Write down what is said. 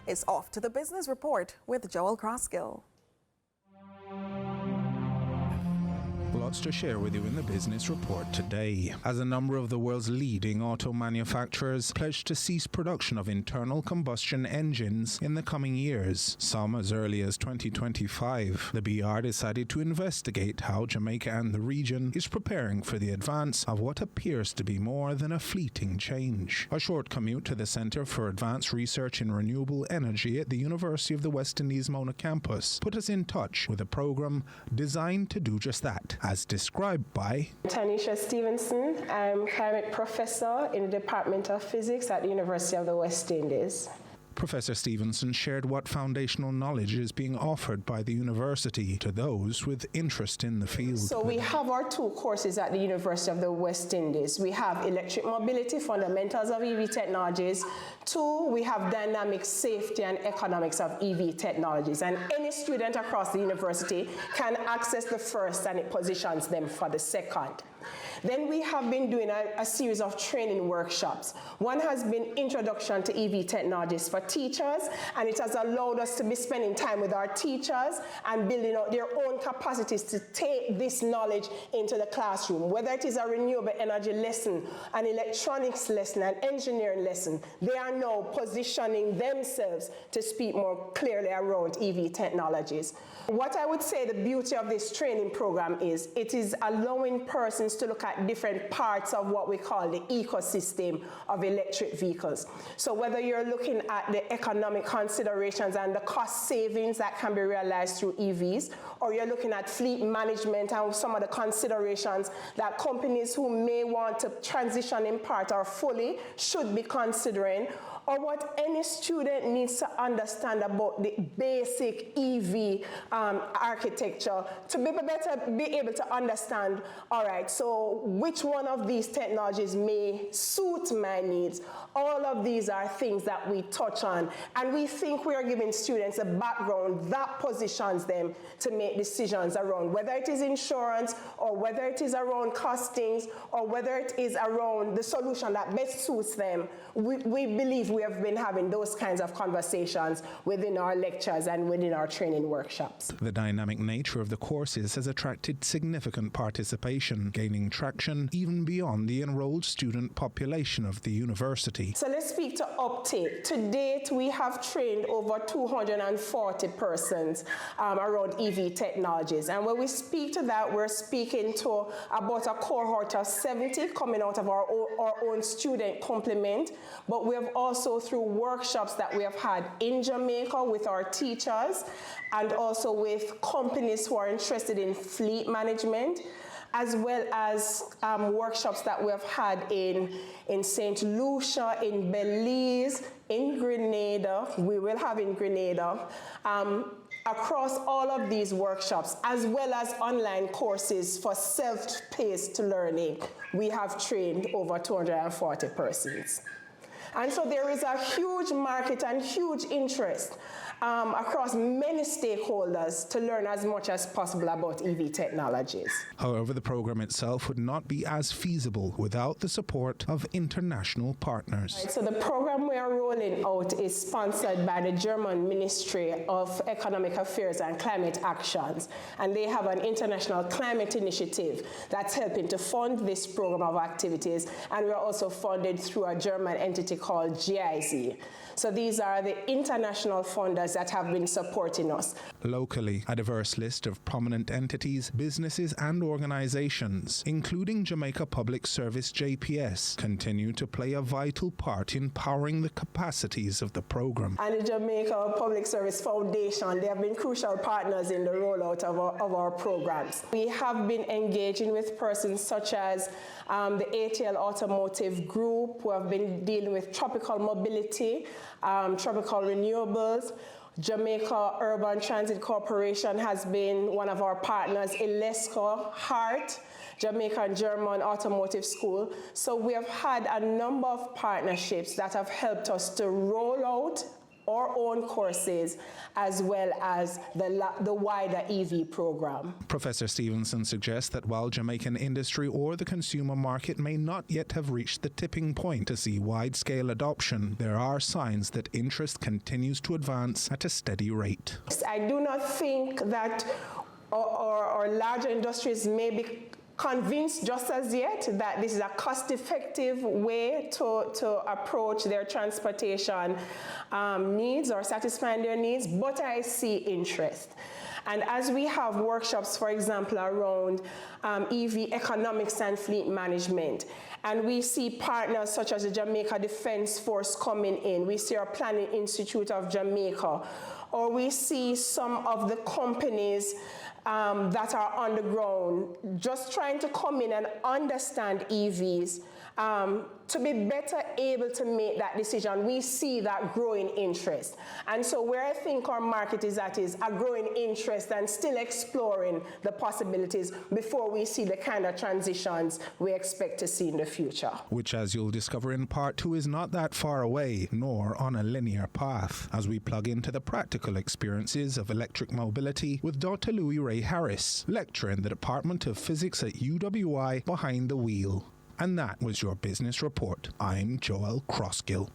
is off to the business report with Joel Crossgill. Lots to share with you in the business report today, as a number of the world's leading auto manufacturers pledged to cease production of internal combustion engines in the coming years, some as early as 2025. The BR decided to investigate how Jamaica and the region is preparing for the advance of what appears to be more than a fleeting change. A short commute to the Centre for Advanced Research in Renewable Energy at the University of the West Indies Mona campus put us in touch with a program designed to do just that, as described by Tanisha Stevenson. I'm climate professor in the Department of Physics at the University of the West Indies. Professor Stevenson shared what foundational knowledge is being offered by the university to those with interest in the field. So we have our two courses at the University of the West Indies. We have Electric Mobility, Fundamentals of EV Technologies. 2, we have Dynamic Safety and Economics of EV Technologies. And any student across the university can access the first, and it positions them for the second. Then we have been doing a series of training workshops. One has been Introduction to EV Technologies for teachers, and it has allowed us to be spending time with our teachers and building out their own capacities to take this knowledge into the classroom. Whether it is a renewable energy lesson, an electronics lesson, an engineering lesson, they are now positioning themselves to speak more clearly around EV technologies. What I would say the beauty of this training program is, it is allowing persons to look at different parts of what we call the ecosystem of electric vehicles. So whether you're looking at the economic considerations and the cost savings that can be realized through EVs, or you're looking at fleet management and some of the considerations that companies who may want to transition in part or fully should be considering, or what any student needs to understand about the basic EV architecture to be able to understand, all right, so which one of these technologies may suit my needs. All of these are things that we touch on, and we think we are giving students a background that positions them to make decisions around whether it is insurance, or whether it is around costings, or whether it is around the solution that best suits them. We believe we have been having those kinds of conversations within our lectures and within our training workshops. The dynamic nature of the courses has attracted significant participation, gaining traction even beyond the enrolled student population of the university. So let's speak to uptake. To date, we have trained over 240 persons around EV technologies. And when we speak to that, we're speaking to about a cohort of 70 coming out of our own student complement. But we have also, through workshops that we have had in Jamaica with our teachers, and also with companies who are interested in fleet management, as well as workshops that we have had in St. Lucia, in Belize, in Grenada, we will have in Grenada, across all of these workshops, as well as online courses for self-paced learning, we have trained over 240 persons. And so there is a huge market and huge interest across many stakeholders to learn as much as possible about EV technologies. However, the program itself would not be as feasible without the support of international partners. Right, so the program we are rolling out is sponsored by the German Ministry of Economic Affairs and Climate Actions, and they have an international climate initiative that's helping to fund this program of activities, and we're also funded through a German entity called GIZ. So these are the international funders that have been supporting us. Locally, a diverse list of prominent entities, businesses and organizations, including Jamaica Public Service JPS, continue to play a vital part in powering the capacities of the program. And the Jamaica Public Service Foundation, they have been crucial partners in the rollout of our programs. We have been engaging with persons such as the ATL Automotive Group, who have been dealing with tropical mobility, tropical renewables. Jamaica Urban Transit Corporation has been one of our partners, Ilesco, HART, Jamaican German Automotive School. So we have had a number of partnerships that have helped us to roll out our own courses as well as the wider EV program. Professor Stevenson suggests that while Jamaican industry or the consumer market may not yet have reached the tipping point to see wide-scale adoption, there are signs that interest continues to advance at a steady rate. I do not think that our larger industries may be convinced just as yet that this is a cost-effective way to approach their transportation needs or satisfying their needs, but I see interest. And as we have workshops, for example, around EV economics and fleet management, and we see partners such as the Jamaica Defence Force coming in, we see our Planning Institute of Jamaica, or we see some of the companies that are on the ground just trying to come in and understand EVs to be better able to make that decision. We see that growing interest. And so where I think our market is at is a growing interest and still exploring the possibilities before we see the kind of transitions we expect to see in the future. Which, as you'll discover in part 2, is not that far away, nor on a linear path, as we plug into the practical experiences of electric mobility with Dr. Louis Ray Harris, lecturer in the Department of Physics at U.W.I. behind the wheel. And that was your business report. I'm Joel Crossgill.